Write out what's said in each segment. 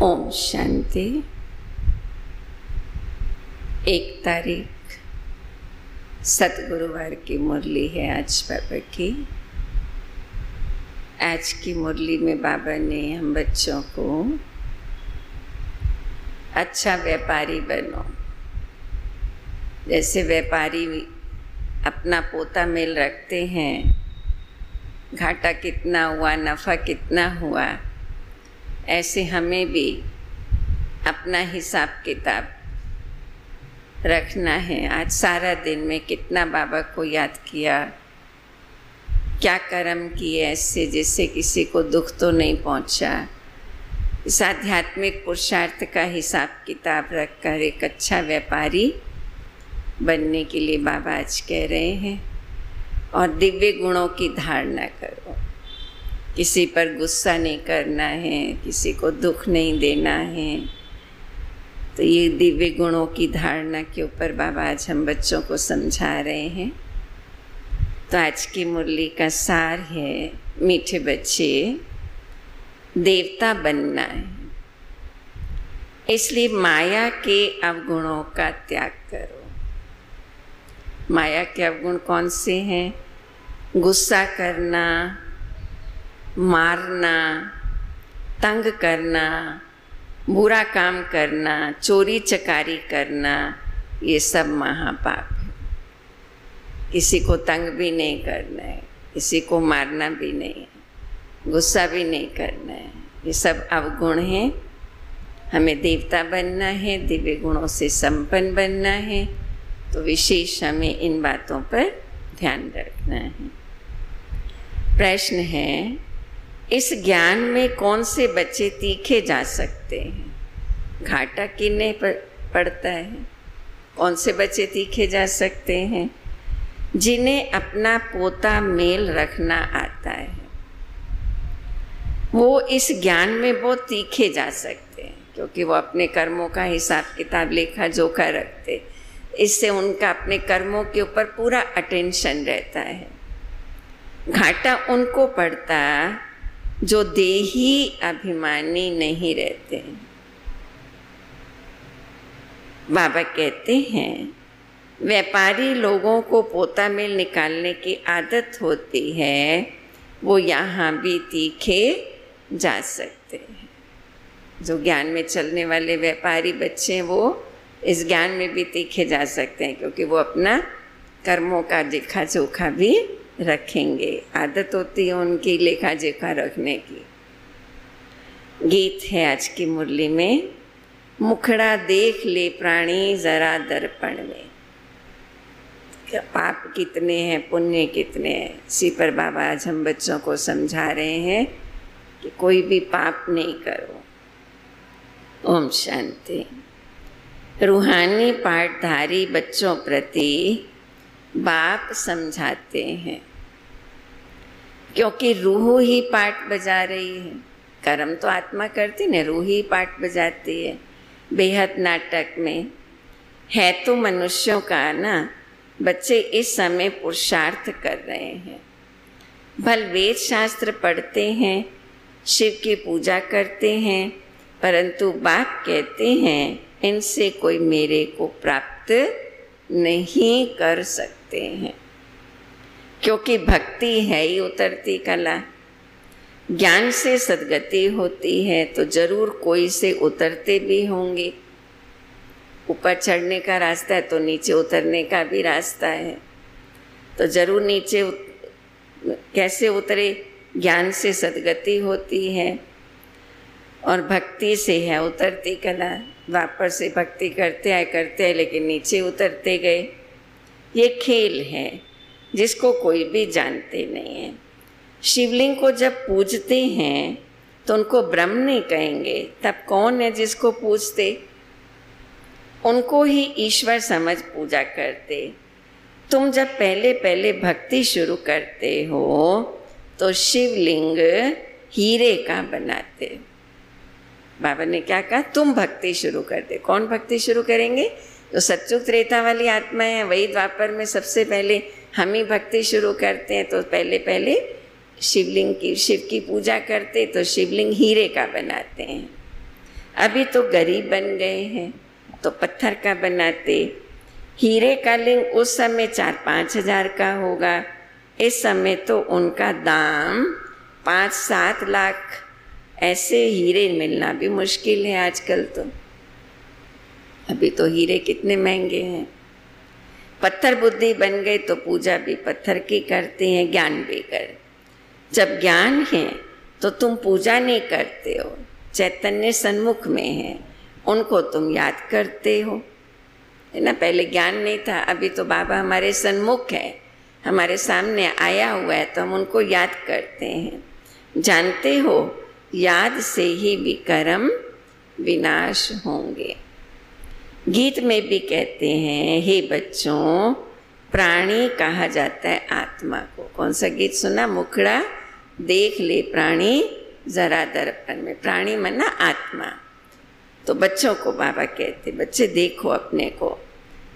ओम शांति। 1 तारीख सतगुरुवार की मुरली है आज बाबा की। आज की मुरली में बाबा ने हम बच्चों को अच्छा व्यापारी बनो। जैसे व्यापारी अपना पोता मेल रखते हैं, घाटा कितना हुआ नफ़ा कितना हुआ, ऐसे हमें भी अपना हिसाब किताब रखना है। आज सारा दिन में कितना बाबा को याद किया, क्या कर्म किए ऐसे जिससे किसी को दुख तो नहीं पहुंचा। इस आध्यात्मिक पुरुषार्थ का हिसाब किताब रखकर एक अच्छा व्यापारी बनने के लिए बाबा आज कह रहे हैं। और दिव्य गुणों की धारणा करो। किसी पर गुस्सा नहीं करना है, किसी को दुख नहीं देना है। तो ये दिव्य गुणों की धारणा के ऊपर बाबा आज हम बच्चों को समझा रहे हैं। तो आज की मुरली का सार है, मीठे बच्चे देवता बनना है, इसलिए माया के अवगुणों का त्याग करो। माया के अवगुण कौन से हैं? गुस्सा करना, मारना, तंग करना, बुरा काम करना, चोरी चकारी करना, ये सब महापाप है। किसी को तंग भी नहीं करना है, किसी को मारना भी नहीं है, गुस्सा भी नहीं करना है। ये सब अवगुण हैं। हमें देवता बनना है, दिव्य गुणों से संपन्न बनना है। तो विशेष हमें इन बातों पर ध्यान रखना है। प्रश्न है, इस ज्ञान में कौन से बच्चे तीखे जा सकते हैं? घाटा किन्हें पड़ता है? कौन से बच्चे तीखे जा सकते हैं? जिन्हें अपना पोता मेल रखना आता है, वो इस ज्ञान में बहुत तीखे जा सकते हैं, क्योंकि वो अपने कर्मों का हिसाब किताब लेखा जोखा रखते। इससे उनका अपने कर्मों के ऊपर पूरा अटेंशन रहता है। घाटा उनको पड़ता जो देही अभिमानी नहीं रहते। बाबा कहते हैं, व्यापारी लोगों को पोता मेल निकालने की आदत होती है, वो यहाँ भी तीखे जा सकते हैं। जो ज्ञान में चलने वाले व्यापारी बच्चे, वो इस ज्ञान में भी तीखे जा सकते हैं, क्योंकि वो अपना कर्मों का लेखा जोखा भी रखेंगे। आदत होती है उनकी लेखा जोखा रखने की। गीत है आज की मुरली में, मुखड़ा देख ले प्राणी जरा दर्पण में। पाप कितने हैं, पुण्य कितने हैं, इसी पर बाबा आज हम बच्चों को समझा रहे हैं कि कोई भी पाप नहीं करो। ओम शांति। रूहानी पाठधारी बच्चों प्रति बाप समझाते हैं, क्योंकि रूह ही पाठ बजा रही है। कर्म तो आत्मा करती न, रूह ही पाठ बजाती है। बेहद नाटक में है तो मनुष्यों का ना, बच्चे इस समय पुरुषार्थ कर रहे हैं। भल वेद शास्त्र पढ़ते हैं, शिव की पूजा करते हैं, परंतु बाप कहते हैं इनसे कोई मेरे को प्राप्त नहीं कर सकते हैं, क्योंकि भक्ति है ही उतरती कला। ज्ञान से सद्गति होती है तो जरूर कोई से उतरते भी होंगे। ऊपर चढ़ने का रास्ता है तो नीचे उतरने का भी रास्ता है। तो जरूर नीचे कैसे उतरे? ज्ञान से सद्गति होती है और भक्ति से है उतरती कला। वापस से भक्ति करते आए लेकिन नीचे उतरते गए। ये खेल है जिसको कोई भी जानते नहीं है। शिवलिंग को जब पूजते हैं तो उनको ब्रह्म नहीं कहेंगे, तब कौन है जिसको पूजते? उनको ही ईश्वर समझ पूजा करते। तुम जब पहले पहले भक्ति शुरू करते हो तो शिवलिंग हीरे का बनाते। बाबा ने क्या कहा? तुम भक्ति शुरू कर दे। कौन भक्ति शुरू करेंगे? जो सच्चुग त्रेता वाली आत्मा है, वही द्वापर में सबसे पहले हम ही भक्ति शुरू करते हैं। तो पहले पहले शिवलिंग की, शिव की पूजा करते तो शिवलिंग हीरे का बनाते हैं। अभी तो गरीब बन गए हैं तो पत्थर का बनाते। हीरे का लिंग उस समय 4-5 हज़ार का होगा, इस समय तो उनका दाम 5-7 लाख। ऐसे हीरे मिलना भी मुश्किल है आजकल तो। अभी तो हीरे कितने महंगे हैं। पत्थर बुद्धि बन गए तो पूजा भी पत्थर की करते हैं, ज्ञान भी कर। जब ज्ञान है तो तुम पूजा नहीं करते हो, चैतन्य सन्मुख में है, उनको तुम याद करते हो, है ना। पहले ज्ञान नहीं था, अभी तो बाबा हमारे सन्मुख है, हमारे सामने आया हुआ है तो हम उनको याद करते हैं। जानते हो याद से ही विकर्म विनाश होंगे। गीत में भी कहते हैं, हे बच्चों प्राणी कहा जाता है आत्मा को। कौन सा गीत सुना? मुखड़ा देख ले प्राणी जरा दर्पण में। प्राणी मना आत्मा। तो बच्चों को बाबा कहते, बच्चे देखो अपने को,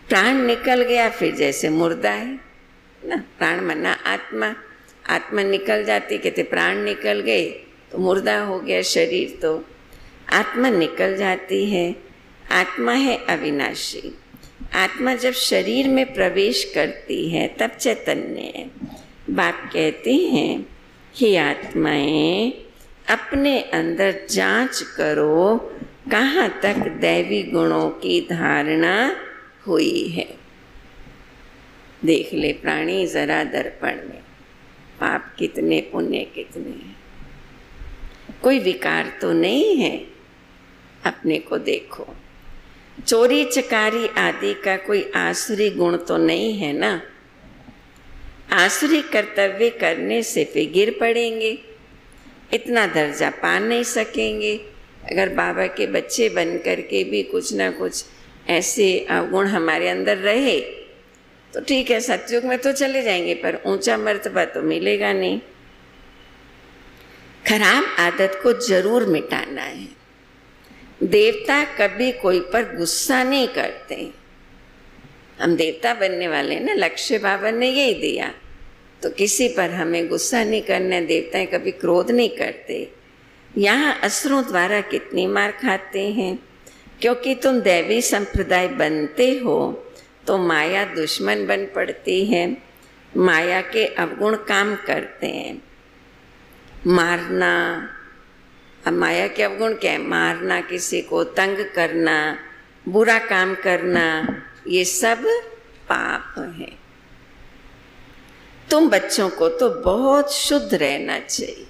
प्राण निकल गया फिर जैसे मुर्दा है ना। प्राण मना आत्मा, आत्मा निकल जाती, कहते प्राण निकल गए तो मुर्दा हो गया शरीर। तो आत्मा निकल जाती है। आत्मा है अविनाशी। आत्मा जब शरीर में प्रवेश करती है तब चैतन्य है। बाप कहते हैं, हे आत्माएं अपने अंदर जांच करो कहाँ तक दैवी गुणों की धारणा हुई है। देख ले प्राणी जरा दर्पण में, पाप कितने पुण्य कितने हैं। कोई विकार तो नहीं है, अपने को देखो। चोरी चकारी आदि का कोई आसुरी गुण तो नहीं है ना। आसुरी कर्तव्य करने से फिर गिर पड़ेंगे, इतना दर्जा पा नहीं सकेंगे। अगर बाबा के बच्चे बन करके भी कुछ ना कुछ ऐसे अवगुण हमारे अंदर रहे तो ठीक है, सतयुग में तो चले जाएंगे पर ऊंचा मर्तबा तो मिलेगा नहीं। खराब आदत को जरूर मिटाना है। देवता कभी कोई पर गुस्सा नहीं करते। हम देवता बनने वाले हैं ना, लक्ष्य बाबा ने यही दिया, तो किसी पर हमें गुस्सा नहीं करना। देवताएं कभी क्रोध नहीं करते। यहाँ असुरों द्वारा कितनी मार खाते हैं, क्योंकि तुम दैवी संप्रदाय बनते हो तो माया दुश्मन बन पड़ती है। माया के अवगुण काम करते हैं, मारना। अब माया के अवगुण क्या है? मारना, किसी को तंग करना, बुरा काम करना, ये सब पाप है। तुम बच्चों को तो बहुत शुद्ध रहना चाहिए।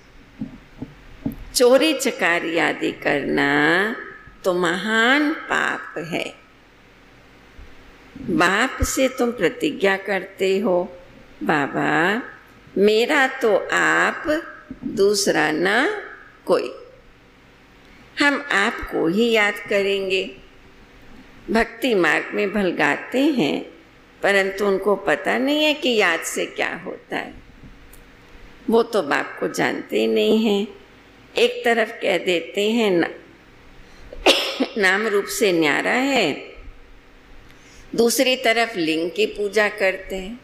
चोरी चकारी आदि करना तो महान पाप है। बाप से तुम प्रतिज्ञा करते हो, बाबा मेरा तो आप, दूसरा ना कोई। हम आपको ही याद करेंगे। भक्ति मार्ग में भलगाते हैं, परंतु उनको पता नहीं है कि याद से क्या होता है। वो तो बाप को जानते ही नहीं हैं। एक तरफ कह देते हैं नाम रूप से न्यारा है, दूसरी तरफ लिंग की पूजा करते हैं।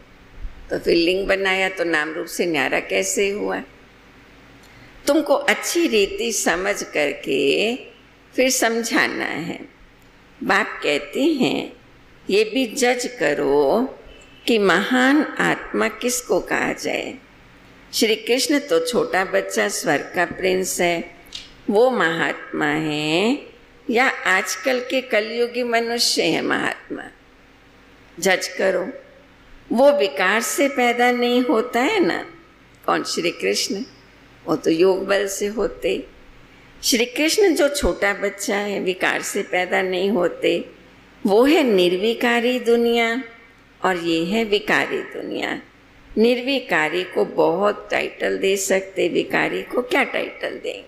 तो फिर लिंग बनाया तो नाम रूप से न्यारा कैसे हुआ? तुमको अच्छी रीति समझ करके फिर समझाना है। बाप कहते हैं, ये भी जज करो कि महान आत्मा किसको कहा जाए। श्री कृष्ण तो छोटा बच्चा स्वर्ग का प्रिंस है, वो महात्मा है, या आजकल के कलयुगी मनुष्य है महात्मा? जज करो। वो विकार से पैदा नहीं होता है ना। कौन? श्री कृष्ण। वो तो योग बल से होते। श्री कृष्ण जो छोटा बच्चा है, विकार से पैदा नहीं होते, वो है निर्विकारी दुनिया और ये है विकारी दुनिया। निर्विकारी को बहुत टाइटल दे सकते, विकारी को क्या टाइटल देंगे?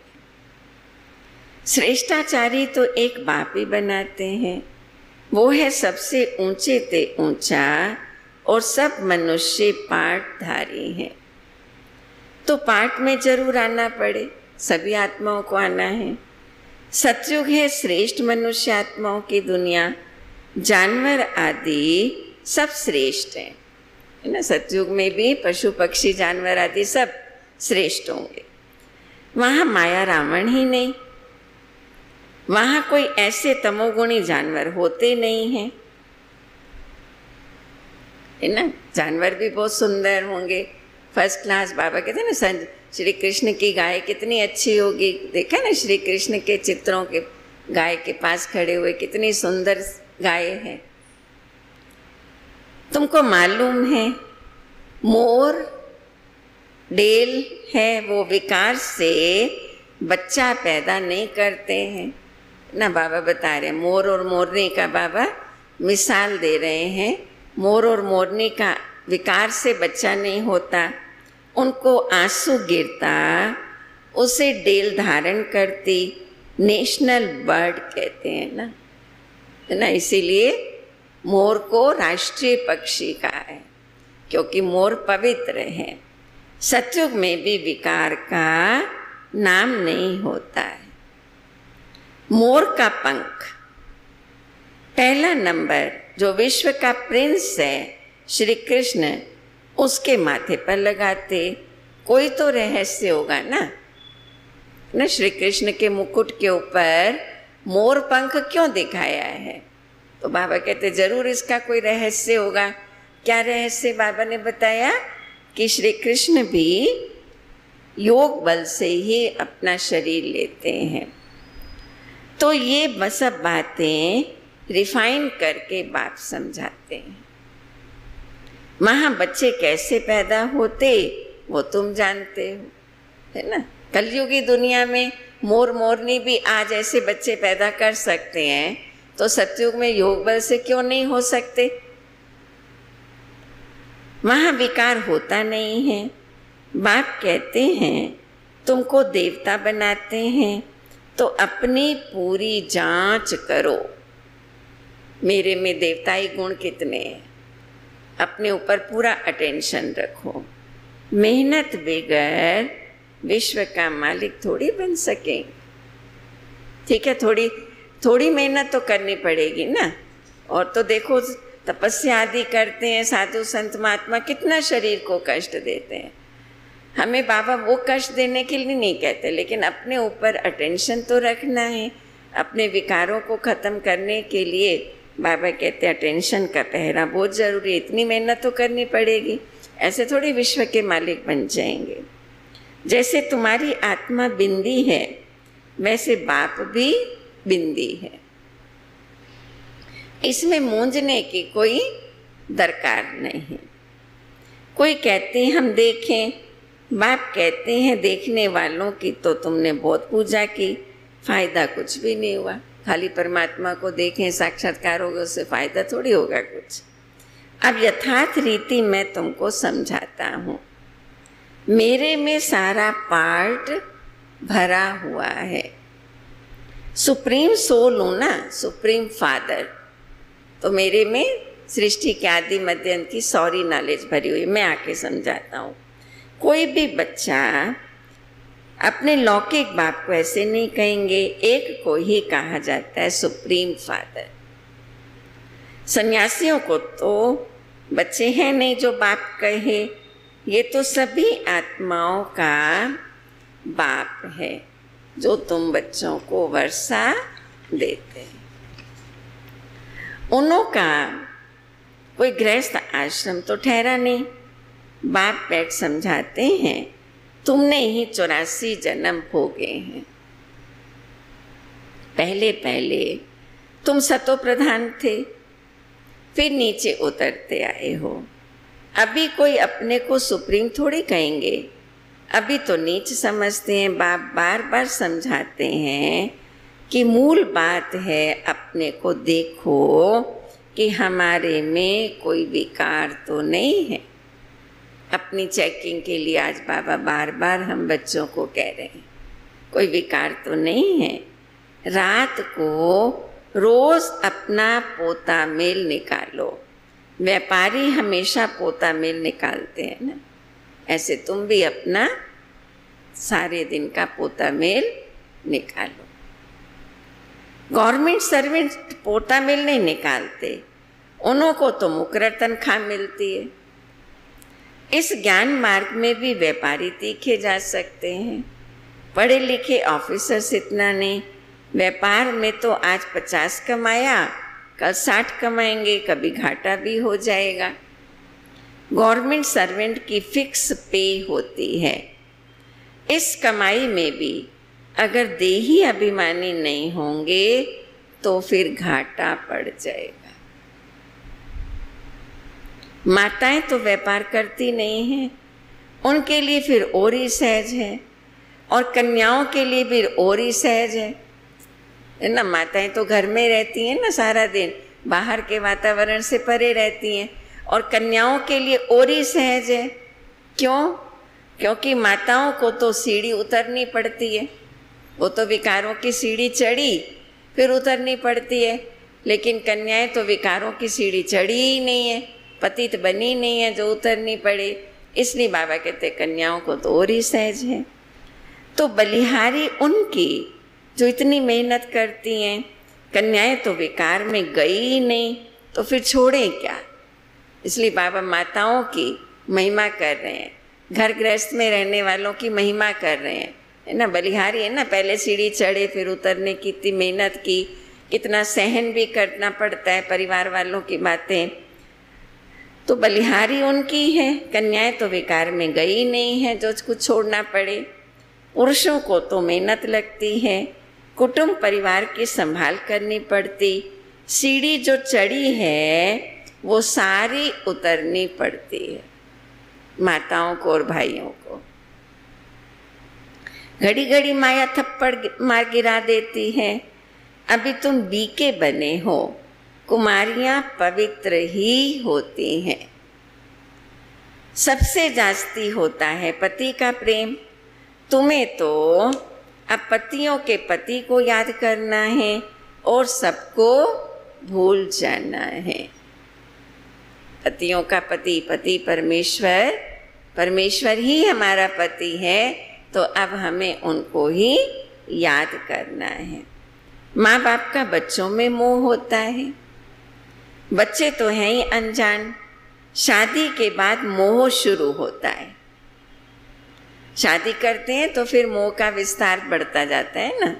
श्रेष्ठाचारी तो एक बाप ही बनाते हैं, वो है सबसे ऊंचे ते ऊंचा और सब मनुष्य पाठधारी हैं। तो पाठ में जरूर आना पड़े, सभी आत्माओं को आना है। सतयुग है श्रेष्ठ मनुष्य आत्माओं की दुनिया, जानवर आदि सब श्रेष्ठ हैं, है ना। सतयुग में भी पशु पक्षी जानवर आदि सब श्रेष्ठ होंगे। वहाँ माया रावण ही नहीं। वहाँ कोई ऐसे तमोगुणी जानवर होते नहीं हैं, है ना। जानवर भी बहुत सुंदर होंगे, फर्स्ट क्लास। बाबा कहते हैं ना, श्री कृष्ण की गाय कितनी अच्छी होगी। देखा ना श्री कृष्ण के चित्रों के गाय के पास खड़े हुए, कितनी सुंदर गाय है। तुमको मालूम है मोर डेल है, वो विकार से बच्चा पैदा नहीं करते हैं ना। बाबा बता रहे हैं, मोर और मोरनी का बाबा मिसाल दे रहे हैं। मोर और मोरनी का विकार से बच्चा नहीं होता, उनको आंसू गिरता, उसे डेल धारण करती, नेशनल बर्ड कहते हैं ना, है ना। इसीलिए मोर को राष्ट्रीय पक्षी कहा है, क्योंकि मोर पवित्र है। सतयुग में भी विकार का नाम नहीं होता है। मोर का पंख, पहला नंबर जो विश्व का प्रिंस है श्री कृष्ण, उसके माथे पर लगाते। कोई तो रहस्य होगा ना श्री कृष्ण के मुकुट के ऊपर मोर पंख क्यों दिखाया है? तो बाबा कहते जरूर इसका कोई रहस्य होगा। क्या रहस्य? बाबा ने बताया कि श्री कृष्ण भी योग बल से ही अपना शरीर लेते हैं। तो ये सब बातें रिफाइन करके बाप समझाते हैं। वहाँ बच्चे कैसे पैदा होते वो तुम जानते हो, है ना। कलयुगी दुनिया में मोर मोरनी भी आज ऐसे बच्चे पैदा कर सकते हैं, तो सतयुग में योग बल से क्यों नहीं हो सकते? वहाँ विकार होता नहीं है। बाप कहते हैं तुमको देवता बनाते हैं तो अपनी पूरी जांच करो, मेरे में देवताई गुण कितने हैं। अपने ऊपर पूरा अटेंशन रखो। मेहनत बगैर विश्व का मालिक थोड़ी बन सकेंगे। ठीक है, थोड़ी मेहनत तो करनी पड़ेगी ना। और तो देखो तपस्या आदि करते हैं साधु संत महात्मा, कितना शरीर को कष्ट देते हैं। हमें बाबा वो कष्ट देने के लिए नहीं कहते, लेकिन अपने ऊपर अटेंशन तो रखना है। अपने विकारों को ख़त्म करने के लिए बाबा कहते हैं अटेंशन का पहरा बहुत ज़रूरी है। इतनी मेहनत तो करनी पड़ेगी, ऐसे थोड़ी विश्व के मालिक बन जाएंगे। जैसे तुम्हारी आत्मा बिंदी है, वैसे बाप भी बिंदी है। इसमें मूंझने की कोई दरकार नहीं। कोई कहते हैं हम देखें, बाप कहते हैं देखने वालों की तो तुमने बहुत पूजा की, फायदा कुछ भी नहीं हुआ। खाली परमात्मा को देखें, साक्षात्कार होगा, उससे फायदा थोड़ी होगा कुछ। अब यथार्थ रीति मैं तुमको समझाता हूँ। मेरे में सारा पार्ट भरा हुआ है। सुप्रीम सोल हूँ ना, सुप्रीम फादर, तो मेरे में सृष्टि के आदि मध्य अंत की सारी नॉलेज भरी हुई। मैं आके समझाता हूँ। कोई भी बच्चा अपने लौकिक बाप को ऐसे नहीं कहेंगे, एक को ही कहा जाता है सुप्रीम फादर। सन्यासियों को तो बच्चे हैं नहीं जो बाप कहे, ये तो सभी आत्माओं का बाप है जो तुम बच्चों को वर्षा देते हैं। उन्हों का कोई गृहस्थ आश्रम तो ठहरा नहीं। बाप बैठ समझाते हैं तुमने ही 84 जन्म भोगे हैं। पहले पहले तुम सतो प्रधान थे, फिर नीचे उतरते आए हो। अभी कोई अपने को सुप्रीम थोड़ी कहेंगे, अभी तो नीच समझते हैं। बाप बार बार समझाते हैं कि मूल बात है अपने को देखो कि हमारे में कोई विकार तो नहीं है। अपनी चेकिंग के लिए आज बाबा बार बार हम बच्चों को कह रहे हैं कोई विकार तो नहीं है। रात को रोज अपना पोता मेल निकालो। व्यापारी हमेशा पोता मेल निकालते हैं ना, ऐसे तुम भी अपना सारे दिन का पोता मेल निकालो। गवर्नमेंट सर्वेंट पोता मेल नहीं निकालते, उन्हों को तो मुकर्रर तनख्वाह मिलती है। इस ज्ञान मार्ग में भी व्यापारी तीखे जा सकते हैं। पढ़े लिखे ऑफिसर्स इतना नहीं, व्यापार में तो आज 50 कमाया, कल 60 कमाएंगे, कभी घाटा भी हो जाएगा। गवर्नमेंट सर्वेंट की फिक्स पे होती है। इस कमाई में भी अगर देही अभिमानी नहीं होंगे तो फिर घाटा पड़ जाएगा। माताएं तो व्यापार करती नहीं हैं, उनके लिए फिर और ही सहज है, और कन्याओं के लिए भी और ही सहज है ना। माताएं तो घर में रहती हैं ना, सारा दिन बाहर के वातावरण से परे रहती हैं, और कन्याओं के लिए और ही सहज है। क्यों? क्योंकि माताओं को तो सीढ़ी उतरनी पड़ती है, वो तो विकारों की सीढ़ी चढ़ी फिर उतरनी पड़ती है, लेकिन कन्याएं तो विकारों की सीढ़ी चढ़ी ही नहीं है, पतित बनी नहीं है जो उतरनी पड़े। इसलिए बाबा कहते कन्याओं को तो और ही सहज है। तो बलिहारी उनकी जो इतनी मेहनत करती हैं, कन्याएं तो विकार में गई ही नहीं, तो फिर छोड़ें क्या। इसलिए बाबा माताओं की महिमा कर रहे हैं, घर गृहस्थ में रहने वालों की महिमा कर रहे हैं, है ना। बलिहारी है ना, पहले सीढ़ी चढ़े फिर उतरने की इतनी मेहनत की, कितना सहन भी करना पड़ता है परिवार वालों की बातें। तो बलिहारी उनकी है, कन्याएं तो विकार में गई नहीं है जो कुछ छोड़ना पड़े। पुरुषों को तो मेहनत लगती है, कुटुंब परिवार की संभाल करनी पड़ती, सीढ़ी जो चढ़ी है वो सारी उतरनी पड़ती है माताओं को और भाइयों को। घड़ी घड़ी माया थप्पड़ मार गिरा देती है। अभी तुम बीके बने हो, कुमारियां पवित्र ही होती हैं। सबसे जास्ती होता है पति का प्रेम। तुम्हें तो अब पतियों के पति को याद करना है और सबको भूल जाना है। पतियों का पति, पति परमेश्वर, परमेश्वर ही हमारा पति है, तो अब हमें उनको ही याद करना है। माँ बाप का बच्चों में मोह होता है, बच्चे तो हैं ही अनजान, शादी के बाद मोह शुरू होता है। शादी करते हैं तो फिर मोह का विस्तार बढ़ता जाता है ना।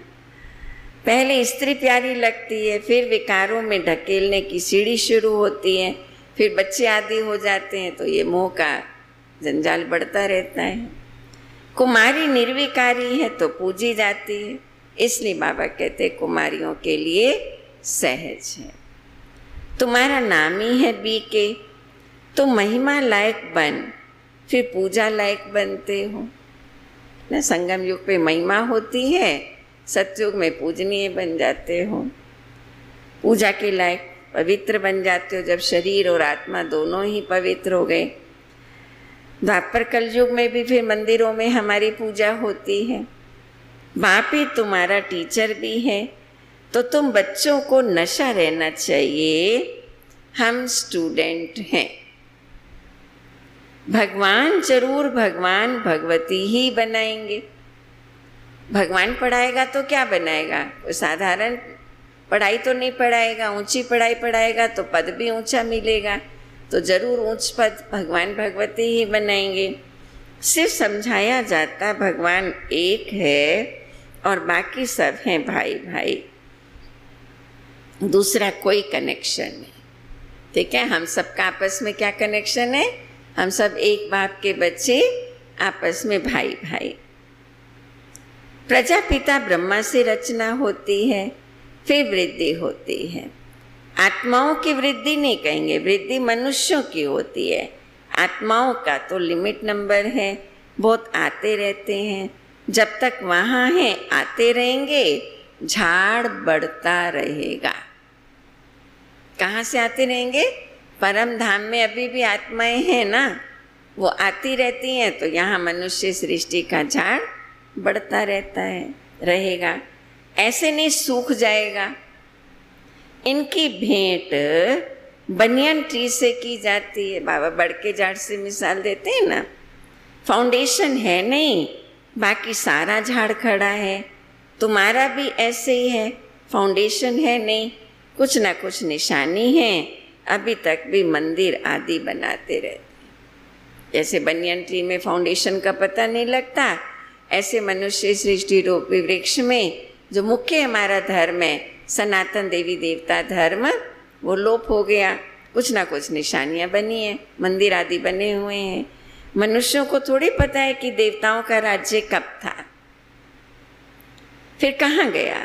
पहले स्त्री प्यारी लगती है, फिर विकारों में ढकेलने की सीढ़ी शुरू होती है, फिर बच्चे आदि हो जाते हैं, तो ये मोह का जंजाल बढ़ता रहता है। कुमारी निर्विकारी है तो पूजी जाती है, इसलिए बाबा कहते हैं कुमारियों के लिए सहज है। तुम्हारा नाम ही है बीके, तो महिमा लायक बन, फिर पूजा लायक बनते हो ना। संगम युग पे महिमा होती है, सतयुग में पूजनीय बन जाते हो, पूजा के लायक पवित्र बन जाते हो जब शरीर और आत्मा दोनों ही पवित्र हो गए। द्वापर कलयुग में भी फिर मंदिरों में हमारी पूजा होती है। बाप ही तुम्हारा टीचर भी है, तो तुम बच्चों को नशा रहना चाहिए, हम स्टूडेंट हैं। भगवान जरूर भगवान भगवती ही बनाएंगे। भगवान पढ़ाएगा तो क्या बनाएगा? कोई साधारण पढ़ाई तो नहीं पढ़ाएगा, ऊंची पढ़ाई पढ़ाएगा तो पद भी ऊंचा मिलेगा, तो जरूर ऊंच पद भगवान भगवती ही बनाएंगे। सिर्फ समझाया जाता भगवान एक है और बाकी सब हैं भाई भाई, दूसरा कोई कनेक्शन नहीं। ठीक है, हम सबका आपस में क्या कनेक्शन है? हम सब एक बाप के बच्चे, आपस में भाई भाई। प्रजापिता ब्रह्मा से रचना होती है, फिर वृद्धि होती है। आत्माओं की वृद्धि नहीं कहेंगे, वृद्धि मनुष्यों की होती है। आत्माओं का तो लिमिट नंबर है, बहुत आते रहते हैं। जब तक वहाँ हैं आते रहेंगे, झाड़ बढ़ता रहेगा। कहाँ से आते रहेंगे? परम धाम में अभी भी आत्माएं हैं ना, वो आती रहती हैं, तो यहाँ मनुष्य सृष्टि का झाड़ बढ़ता रहता है, रहेगा। ऐसे नहीं सूख जाएगा। इनकी भेंट बनियान ट्री से की जाती है। बाबा बड़ के झाड़ से मिसाल देते हैं ना। फाउंडेशन है नहीं, बाकी सारा झाड़ खड़ा है। तुम्हारा भी ऐसे ही है, फाउंडेशन है नहीं, कुछ ना कुछ निशानी है, अभी तक भी मंदिर आदि बनाते रहते। जैसे बनियान ट्री में फाउंडेशन का पता नहीं लगता, ऐसे मनुष्य सृष्टि रूपी वृक्ष में जो मुख्य हमारा धर्म है, सनातन देवी देवता धर्म, वो लोप हो गया। कुछ ना कुछ निशानियां बनी हैं, मंदिर आदि बने हुए हैं। मनुष्यों को थोड़ी पता है कि देवताओं का राज्य कब था, फिर कहाँ गया।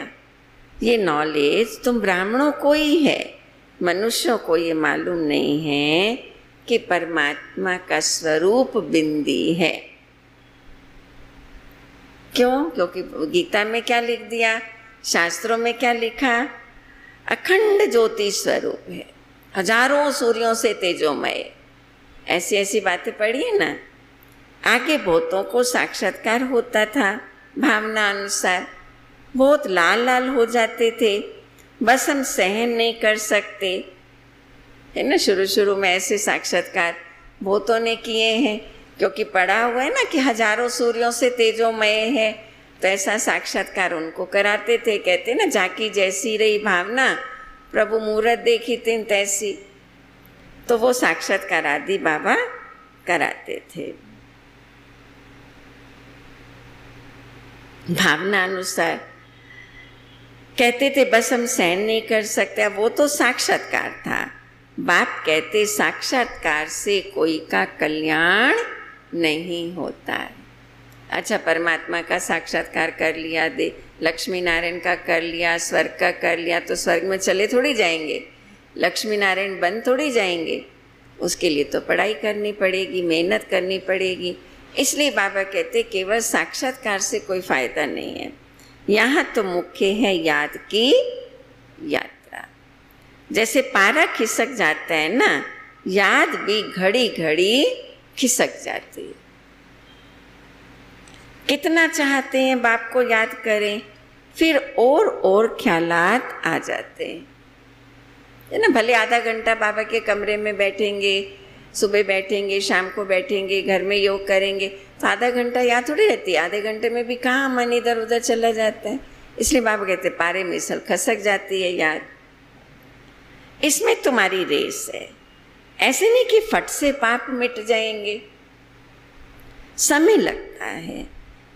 ये नॉलेज तुम ब्राह्मणों को ही है, मनुष्यों को ये मालूम नहीं है कि परमात्मा का स्वरूप बिंदी है। क्यों? क्योंकि गीता में क्या लिख दिया, शास्त्रों में क्या लिखा, अखंड ज्योति स्वरूप है, हजारों सूर्यों से तेजोमय। ऐसी ऐसी बातें पढ़ी है ना। आगे बहुतों को साक्षात्कार होता था भावना अनुसार, बहुत लाल लाल हो जाते थे, बस हम सहन नहीं कर सकते, है ना। शुरू शुरू में ऐसे साक्षात्कार बहुतों ने किए हैं, क्योंकि पढ़ा हुआ है ना कि हजारों सूर्यों से तेजोमय है, तो ऐसा साक्षात्कार उनको कराते थे। कहते ना, जाकी जैसी रही भावना, प्रभु मूरत देखी तिन तैसी। तो वो साक्षात्कार आदि बाबा कराते थे भावना अनुसार। कहते थे बस हम सहन नहीं कर सकते, वो तो साक्षात्कार था। बाप कहते साक्षात्कार से कोई का कल्याण नहीं होता है। अच्छा, परमात्मा का साक्षात्कार कर लिया, दे लक्ष्मी नारायण का कर लिया, स्वर्ग का कर लिया, तो स्वर्ग में चले थोड़ी जाएंगे, लक्ष्मी नारायण बन थोड़ी जाएंगे। उसके लिए तो पढ़ाई करनी पड़ेगी, मेहनत करनी पड़ेगी। इसलिए बाबा कहते केवल साक्षात्कार से कोई फायदा नहीं है। यहाँ तो मुख्य है याद की यात्रा। जैसे पारा खिसक जाता है ना, याद भी घड़ी घड़ी खिसक जाती है। कितना चाहते हैं बाप को याद करें, फिर और ख्यालात आ जाते हैं, है ना। भले आधा घंटा बाबा के कमरे में बैठेंगे, सुबह बैठेंगे, शाम को बैठेंगे, घर में योग करेंगे, तो आधा घंटा याद थोड़ी रहती है। आधे घंटे में भी कहाँ मन इधर उधर चला जाता है। इसलिए बाबा कहते पारे मिसल खसक जाती है याद। इसमें तुम्हारी रेस है, ऐसे नहीं कि फट से पाप मिट जाएंगे, समय लगता है।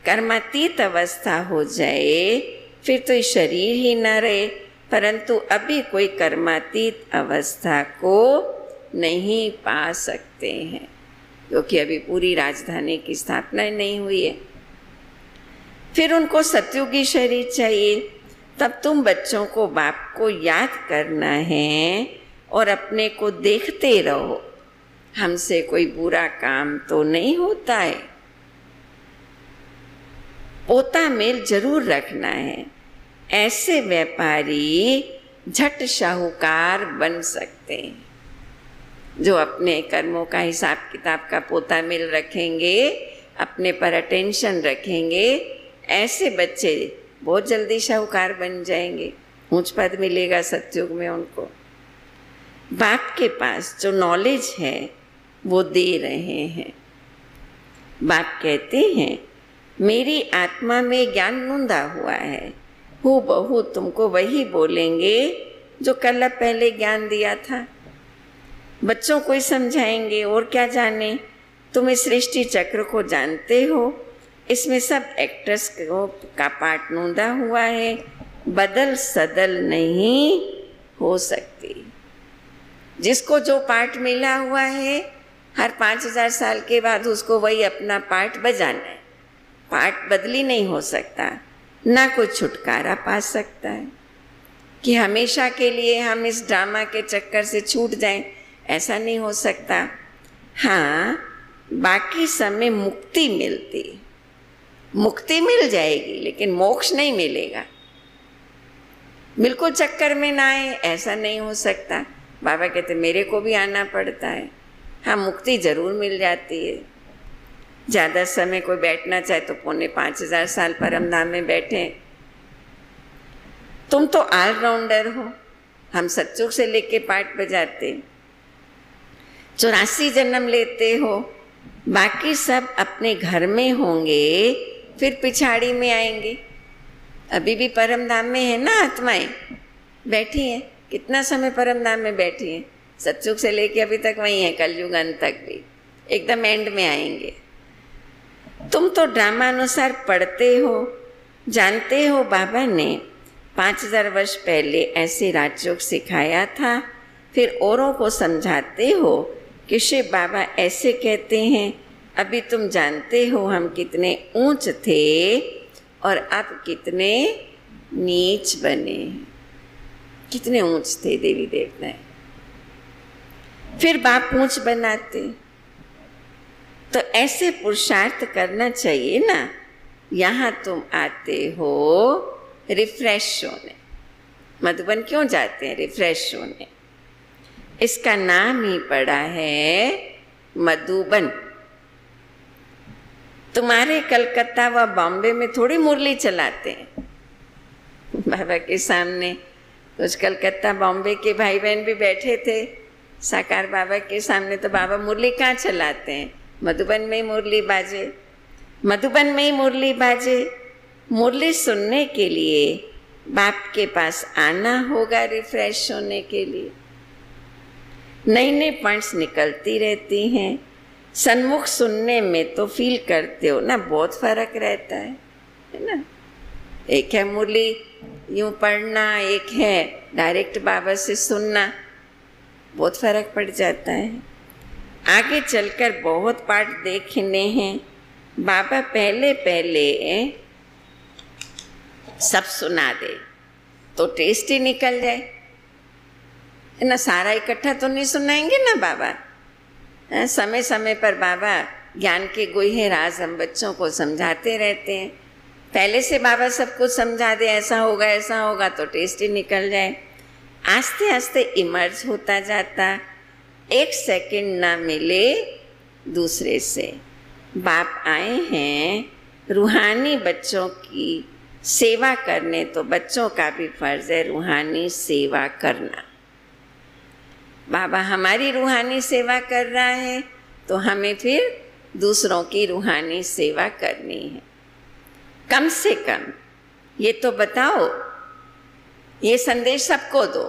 कर्मातीत अवस्था हो जाए फिर तो शरीर ही न रहे, परंतु अभी कोई कर्मातीत अवस्था को नहीं पा सकते हैं, क्योंकि अभी पूरी राजधानी की स्थापना नहीं हुई है। फिर उनको सतयुगी शरीर चाहिए। तब तुम बच्चों को बाप को याद करना है और अपने को देखते रहो, हमसे कोई बुरा काम तो नहीं होता है। पोता मेल जरूर रखना है। ऐसे व्यापारी झट शाहूकार बन सकते हैं, जो अपने कर्मों का हिसाब किताब का पोता मेल रखेंगे, अपने पर अटेंशन रखेंगे। ऐसे बच्चे बहुत जल्दी शाहूकार बन जाएंगे, ऊंच पद मिलेगा सतयुग में उनको। बाप के पास जो नॉलेज है वो दे रहे हैं। बाप कहते हैं मेरी आत्मा में ज्ञान नूंदा हुआ है, हूबहू तुमको वही बोलेंगे जो कल पहले ज्ञान दिया था। बच्चों को ही समझाएंगे, और क्या जाने। तुम इस सृष्टि चक्र को जानते हो, इसमें सब एक्टर्स का पार्ट नूंदा हुआ है, बदल सदल नहीं हो सकती। जिसको जो पार्ट मिला हुआ है, हर 5000 साल के बाद उसको वही अपना पार्ट बजाना है। पार्ट बदली नहीं हो सकता, ना कोई छुटकारा पा सकता है कि हमेशा के लिए हम इस ड्रामा के चक्कर से छूट जाएं, ऐसा नहीं हो सकता। हाँ, बाकी समय मुक्ति मिलती, मुक्ति मिल जाएगी, लेकिन मोक्ष नहीं मिलेगा। बिल्कुल चक्कर में ना आए, ऐसा नहीं हो सकता। बाबा कहते मेरे को भी आना पड़ता है। हाँ, मुक्ति जरूर मिल जाती है। ज़्यादा समय कोई बैठना चाहे तो 4500 साल परम धाम में बैठे। तुम तो ऑलराउंडर हो, हम सत्सुग से लेके पाठ बजाते, 84 जन्म लेते हो। बाकी सब अपने घर में होंगे, फिर पिछाड़ी में आएंगे। अभी भी परम धाम में है ना, आत्माएं बैठी हैं। कितना समय परम धाम में बैठी हैं, सत्सुग से लेके अभी तक वही है, कलयुग अंत तक भी, एकदम एंड में आएंगे। तुम तो ड्रामा अनुसार पढ़ते हो, जानते हो बाबा ने 5000 वर्ष पहले ऐसे राजयोग सिखाया था, फिर औरों को समझाते हो कि शिव बाबा ऐसे कहते हैं। अभी तुम जानते हो हम कितने ऊंच थे और अब कितने नीच बने। कितने ऊंच थे देवी देवता, फिर बाप ऊंच बनाते। तो ऐसे पुरुषार्थ करना चाहिए ना। यहाँ तुम आते हो रिफ्रेश होने। मधुबन क्यों जाते हैं? रिफ्रेश होने। इसका नाम ही पड़ा है मधुबन। तुम्हारे कलकत्ता व बॉम्बे में थोड़ी मुरली चलाते हैं बाबा के सामने। कुछ कलकत्ता बॉम्बे के भाई बहन भी बैठे थे साकार बाबा के सामने, तो बाबा मुरली कहाँ चलाते हैं? मधुबन में ही मुरली बाजे। मधुबन में ही मुरली बाजे। मुरली सुनने के लिए बाप के पास आना होगा, रिफ्रेश होने के लिए। नई नई पॉइंट्स निकलती रहती हैं। सन्मुख सुनने में तो फील करते हो ना, बहुत फर्क रहता है ना। एक है मुरली यूं पढ़ना, एक है डायरेक्ट बाबा से सुनना, बहुत फर्क पड़ जाता है। आगे चलकर बहुत पाठ देखने हैं। बाबा पहले पहले सब सुना दे तो टेस्ट ही निकल जाए, है ना। सारा इकट्ठा तो नहीं सुनाएंगे ना बाबा। समय समय पर बाबा ज्ञान के गोहे राज हम बच्चों को समझाते रहते हैं। पहले से बाबा सब कुछ समझा दे, ऐसा होगा तो टेस्ट ही निकल जाए। आस्ते आस्ते इमर्ज होता जाता। एक सेकंड ना मिले दूसरे से। बाप आए हैं रूहानी बच्चों की सेवा करने, तो बच्चों का भी फर्ज है रूहानी सेवा करना। बाबा हमारी रूहानी सेवा कर रहा है तो हमें फिर दूसरों की रूहानी सेवा करनी है। कम से कम ये तो बताओ, ये संदेश सबको दो,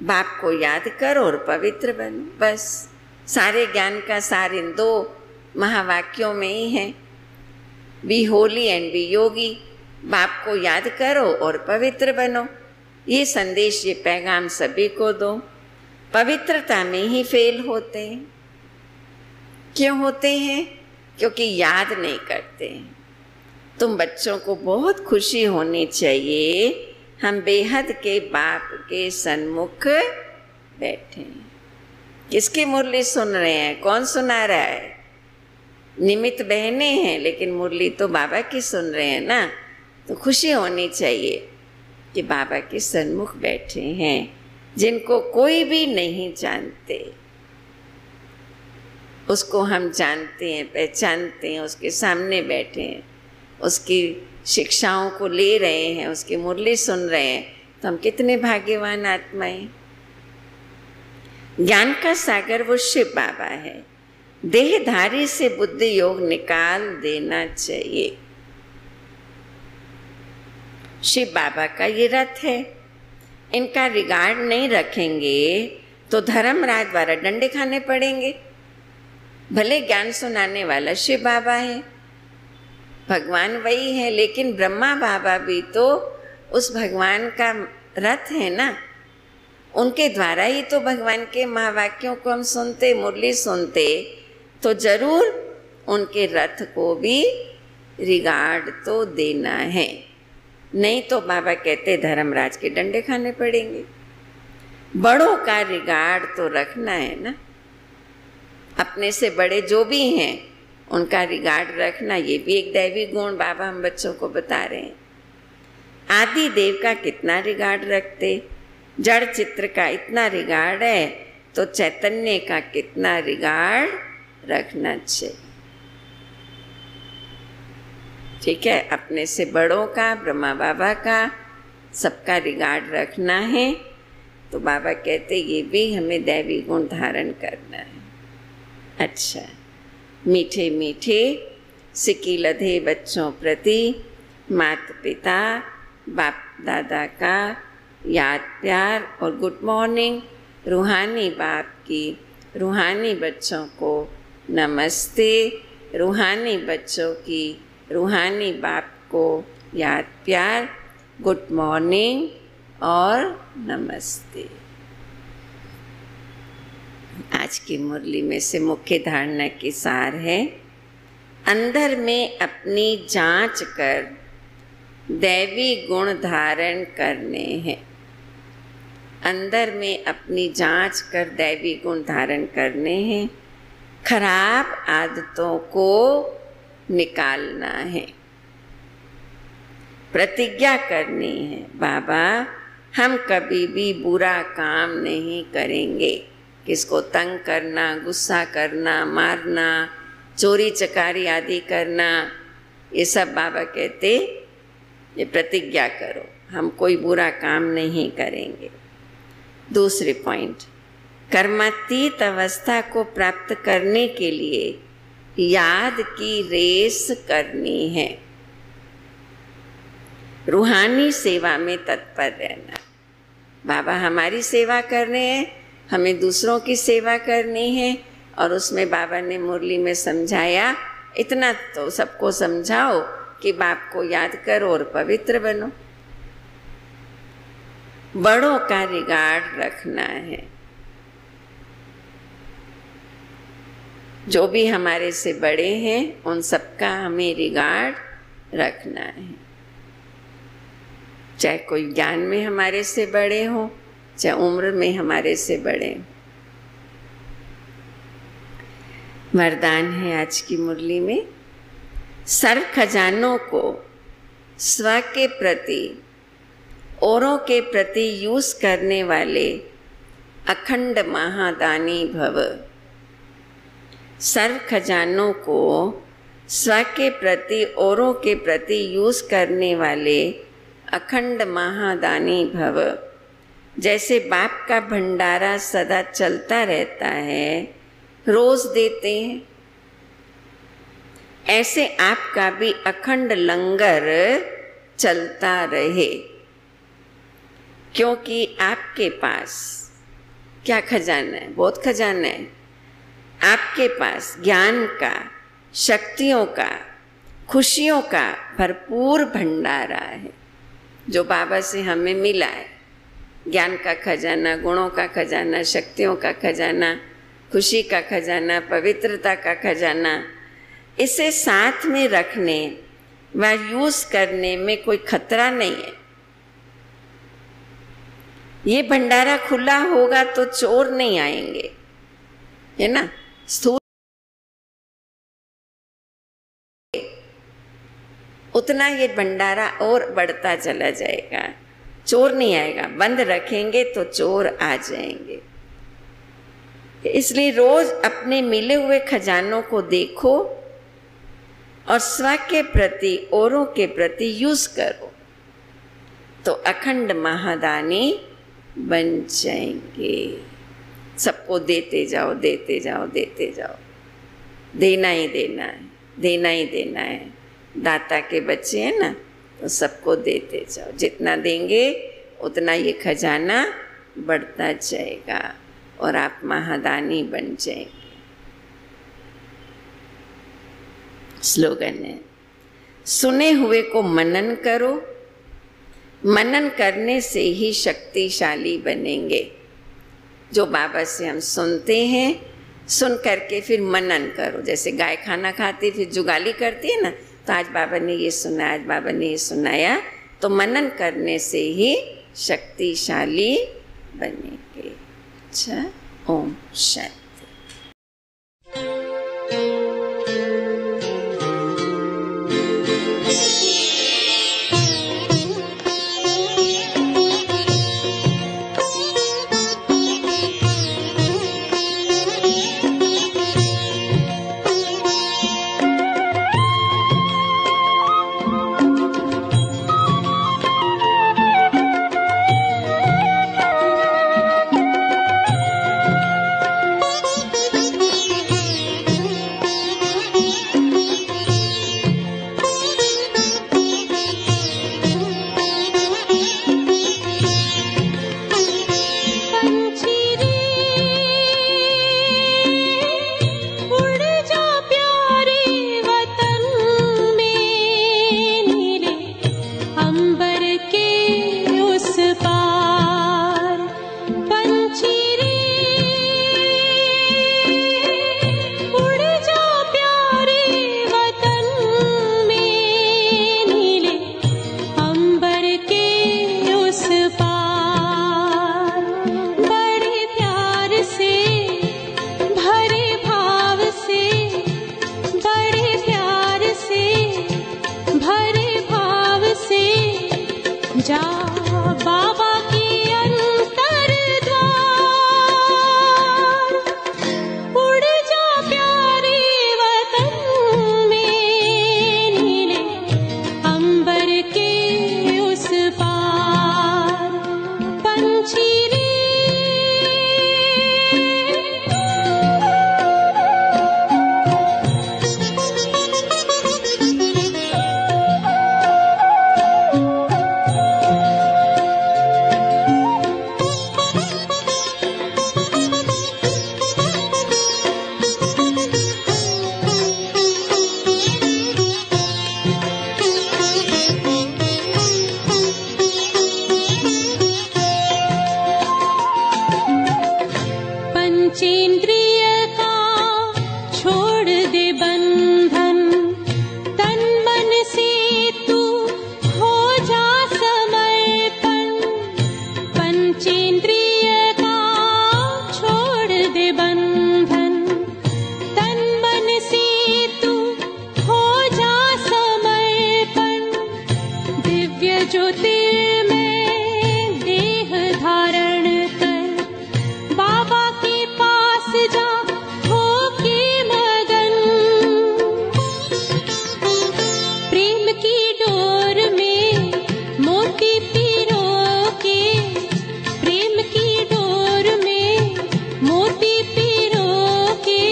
बाप को याद करो और पवित्र बनो। बस सारे ज्ञान का सार इन 2 महावाक्यों में ही है। बी होली एंड बी योगी। बाप को याद करो और पवित्र बनो। ये संदेश, ये पैगाम सभी को दो। पवित्रता में ही फेल होते हैं। क्यों होते हैं? क्योंकि याद नहीं करते। तुम बच्चों को बहुत खुशी होनी चाहिए, हम बेहद के बाप के सन्मुख बैठे हैं। किसकी मुरली सुन रहे हैं? कौन सुना रहा है? निमित्त बहने हैं, लेकिन मुरली तो बाबा की सुन रहे हैं ना। तो खुशी होनी चाहिए कि बाबा के सन्मुख बैठे हैं, जिनको कोई भी नहीं जानते, उसको हम जानते हैं, पहचानते हैं, उसके सामने बैठे हैं, उसकी शिक्षाओं को ले रहे हैं, उसकी मुरली सुन रहे हैं। तो हम कितने भाग्यवान आत्माएं। ज्ञान का सागर वो शिव बाबा है। देहधारी से बुद्धि योग निकाल देना चाहिए। शिव बाबा का ये रथ है। इनका रिगार्ड नहीं रखेंगे तो धर्मराज द्वारा डंडे खाने पड़ेंगे। भले ज्ञान सुनाने वाला शिव बाबा है, भगवान वही है, लेकिन ब्रह्मा बाबा भी तो उस भगवान का रथ है ना। उनके द्वारा ही तो भगवान के महावाक्यों को हम सुनते, मुरली सुनते, तो जरूर उनके रथ को भी रिगार्ड तो देना है। नहीं तो बाबा कहते धर्मराज के डंडे खाने पड़ेंगे। बड़ों का रिगार्ड तो रखना है ना। अपने से बड़े जो भी हैं उनका रिगार्ड रखना, ये भी एक दैवी गुण बाबा हम बच्चों को बता रहे हैं। आदि देव का कितना रिगार्ड रखते, जड़ चित्र का इतना रिगार्ड है, तो चैतन्य का कितना रिगार्ड रखना चाहिए। ठीक है, अपने से बड़ों का, ब्रह्मा बाबा का, सबका रिगार्ड रखना है। तो बाबा कहते ये भी हमें दैवी गुण धारण करना है। अच्छा, मीठे मीठे सिक्की लधे बच्चों प्रति माता पिता बाप दादा का याद प्यार और गुड मॉर्निंग। रूहानी बाप की रूहानी बच्चों को नमस्ते। रूहानी बच्चों की रूहानी बाप को याद प्यार, गुड मॉर्निंग और नमस्ते। आज की मुरली में से मुख्य धारणा की सार है, अंदर में अपनी जांच कर दैवी गुण धारण करने हैं। अंदर में अपनी जांच कर दैवी गुण धारण करने हैं। खराब आदतों को निकालना है। प्रतिज्ञा करनी है, बाबा हम कभी भी बुरा काम नहीं करेंगे। किसको तंग करना, गुस्सा करना, मारना, चोरी चकारी आदि करना, ये सब बाबा कहते ये प्रतिज्ञा करो, हम कोई बुरा काम नहीं करेंगे। दूसरे पॉइंट, कर्मातीत अवस्था को प्राप्त करने के लिए याद की रेस करनी है। रूहानी सेवा में तत्पर रहना। बाबा हमारी सेवा कर रहे हैं, हमें दूसरों की सेवा करनी है। और उसमें बाबा ने मुरली में समझाया, इतना तो सबको समझाओ कि बाप को याद करो और पवित्र बनो। बड़ों का रिगार्ड रखना है। जो भी हमारे से बड़े हैं उन सबका हमें रिगार्ड रखना है। चाहे कोई ज्ञान में हमारे से बड़े हों, चाहे उम्र में हमारे से बड़े हों। वरदान है आज की मुरली में, सर्व खजानों को स्व के प्रति औरों के प्रति यूज करने वाले अखंड महादानी भव। सर्व खजानों को स्व के प्रति औरों के प्रति यूज करने वाले अखंड महादानी भव। जैसे बाप का भंडारा सदा चलता रहता है, रोज देते हैं, ऐसे आपका भी अखंड लंगर चलता रहे। क्योंकि आपके पास क्या खजाना है, बहुत खजाना है। आपके पास ज्ञान का, शक्तियों का, खुशियों का भरपूर भंडारा है जो बाबा से हमें मिला है। ज्ञान का खजाना, गुणों का खजाना, शक्तियों का खजाना, खुशी का खजाना, पवित्रता का खजाना। इसे साथ में रखने व यूज करने में कोई खतरा नहीं है। ये भंडारा खुला होगा तो चोर नहीं आएंगे, है ना। स्थूल उतना ये भंडारा और बढ़ता चला जाएगा, चोर नहीं आएगा। बंद रखेंगे तो चोर आ जाएंगे। इसलिए रोज अपने मिले हुए खजानों को देखो और स्व के प्रति, औरों के प्रति यूज करो तो अखंड महादानी बन जाएंगे। सबको देते जाओ, देते जाओ, देते जाओ। देना ही देना है, देना ही देना है। दाता के बच्चे हैं ना, तो सबको देते जाओ। जितना देंगे उतना ये खजाना बढ़ता जाएगा और आप महादानी बन जाएंगे। स्लोगन है, सुने हुए को मनन करो, मनन करने से ही शक्तिशाली बनेंगे। जो बाबा से हम सुनते हैं, सुन करके फिर मनन करो। जैसे गाय खाना खाती फिर जुगाली करती है ना, तो आज बाबा ने ये सुनाया, आज बाबा ने ये सुनाया, तो मनन करने से ही शक्तिशाली बनेंगे। अच्छा, ओम शांति। पंछी रे पंचेंद्रिय का छोड़ दे बंधन, तन मन से तू हो जा समर्पण। पंचेंद्रिय का छोड़ दे बंधन, तन मन से तू हो जा समर्पण। दिव्य ज्योतिर्मय देह धारण कर, बाबा के पास जा होके मगन। प्रेम की डोर में मोती पिरो के, प्रेम की डोर में मोती पिरो के।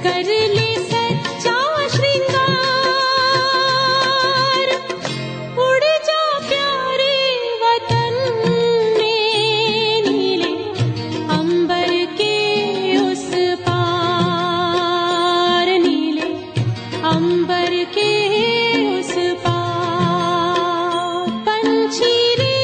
कर ले सच्चा श्रृंगार, उड़ जा प्यारे वतन में, नीले अंबर के उस पार, नीले अंबर के उस पार। पंछी रे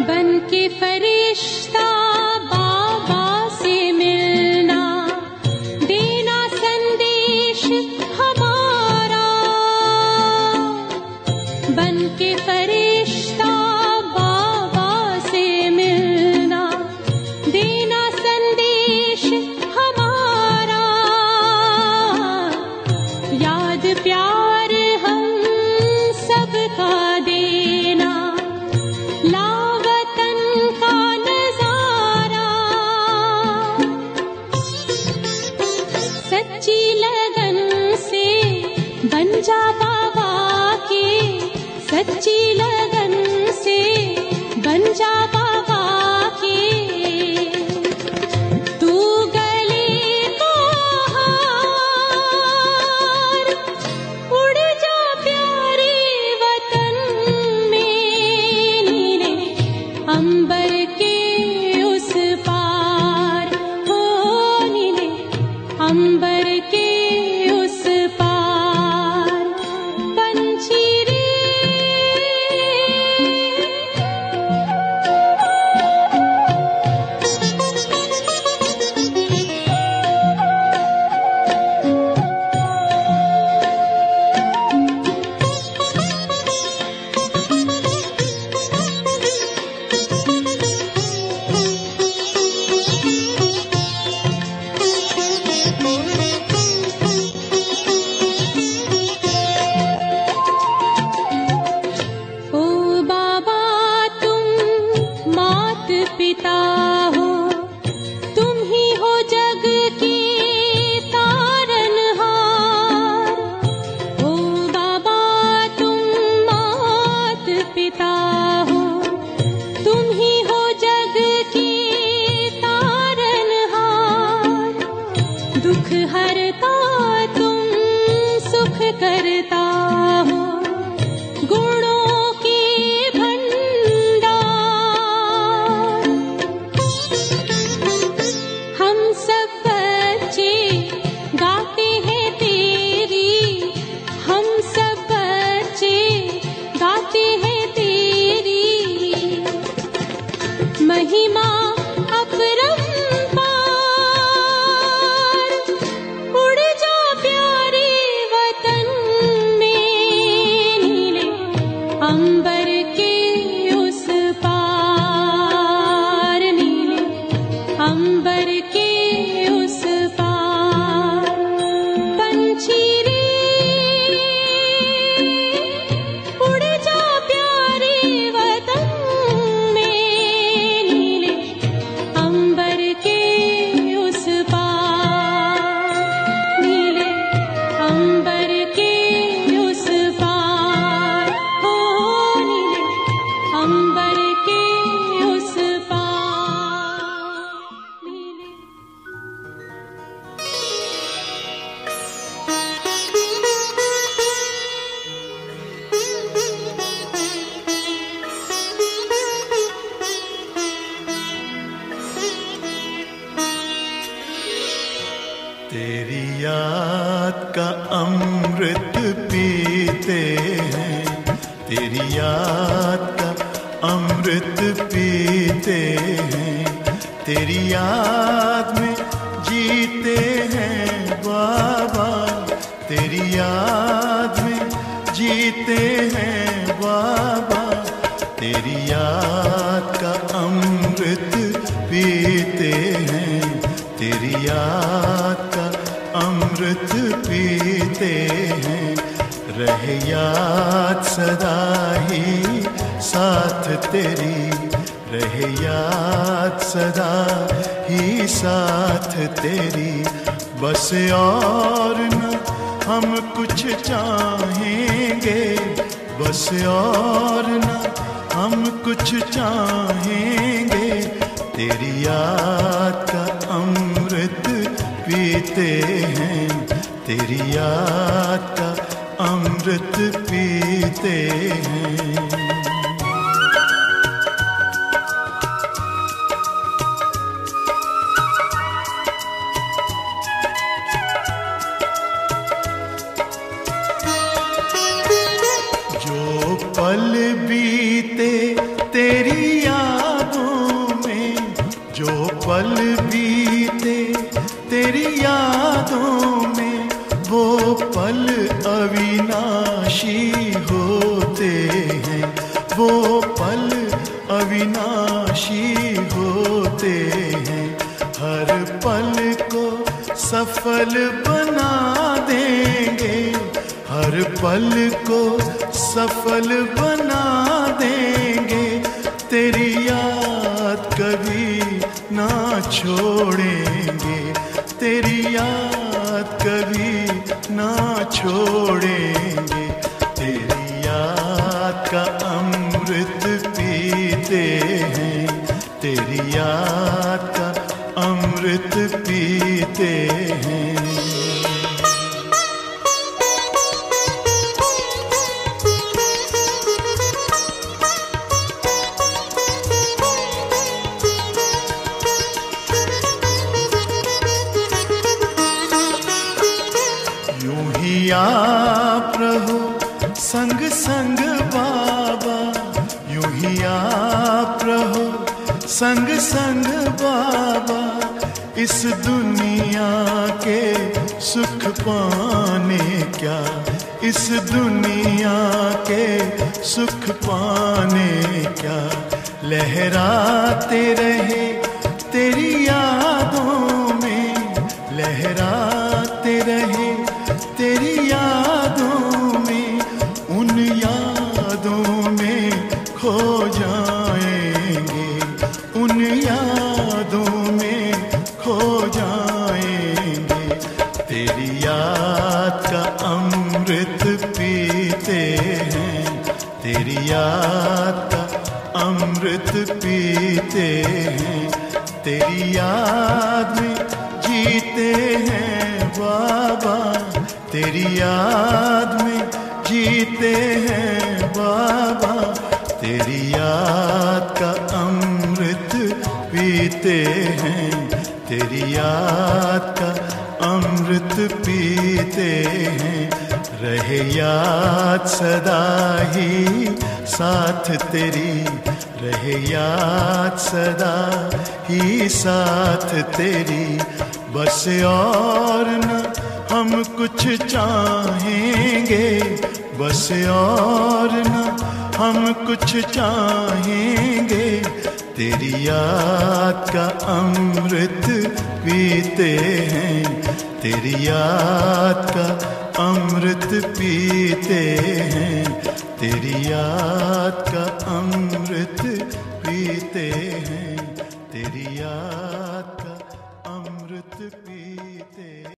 बन के फरिश्ता बाबा से मिलना, देना संदेश हमारा। बन के फरिश्ता बाबा से मिलना, देना संदेश हमारा। याद प्यार हम सबका देना, लावतन का नजारा। सच्ची लगन से बन जा बाबा के, सच्ची लगन से बन जा बाबा के। तू गले को हार, उड़ जा प्यारे वतन में, नीले अंबर के उस पार, हो नीले अंबर के उस पार। पंछी रे का अमृत पीते हैं, तेरी याद का अमृत पीते हैं, तेरी याद में जीते हैं बाबा, तेरी याद में जीते हैं बाबा, तेरी याद का अमृत पीते हैं, तेरी याद का अमृत पीते हैं। रहे याद सदा ही साथ तेरी, रहे याद सदा ही साथ तेरी, बस और न हम कुछ चाहेंगे, बस और न हम कुछ चाहेंगे, तेरी याद का अमृत पीते हैं, तेरी याद का अमृत पीते हैं। पल बीते तेरी यादों में, जो पल बीते तेरी यादों में, वो पल अविनाशी होते हैं, वो पल अविनाशी होते हैं। हर पल को सफल बना देंगे, हर पल को सफल बना देंगे, तेरी याद कभी ना छोड़ेंगे, तेरी याद कभी ना छोड़ेंगे, तेरी याद का अमृत पीते हैं, तेरी याद का अमृत पीते हैं। आप रहो संग संग बाबा, यूं ही आप रहो संग संग बाबा, इस दुनिया के सुख पाने क्या, इस दुनिया के सुख पाने क्या, लहराते रहे तेरी यादों में, लहराते रहे तेरी यादों में, उन यादों में खो जाएंगे, उन यादों में खो जाएंगे, तेरी याद का अमृत पीते हैं, तेरी याद का अमृत पीते हैं, तेरी याद में जीते हैं बाबा, तेरी याद में जीते हैं बाबा, तेरी याद का अमृत पीते हैं, तेरी याद का अमृत पीते हैं। रहे याद सदा ही साथ तेरी, रहे याद सदा ही साथ तेरी, बस और न हम कुछ चाहेंगे, बस और न हम कुछ चाहेंगे, तेरी याद का अमृत पीते हैं, तेरी याद का अमृत पीते हैं, तेरी याद का अमृत पीते हैं, तेरी याद का अमृत पीते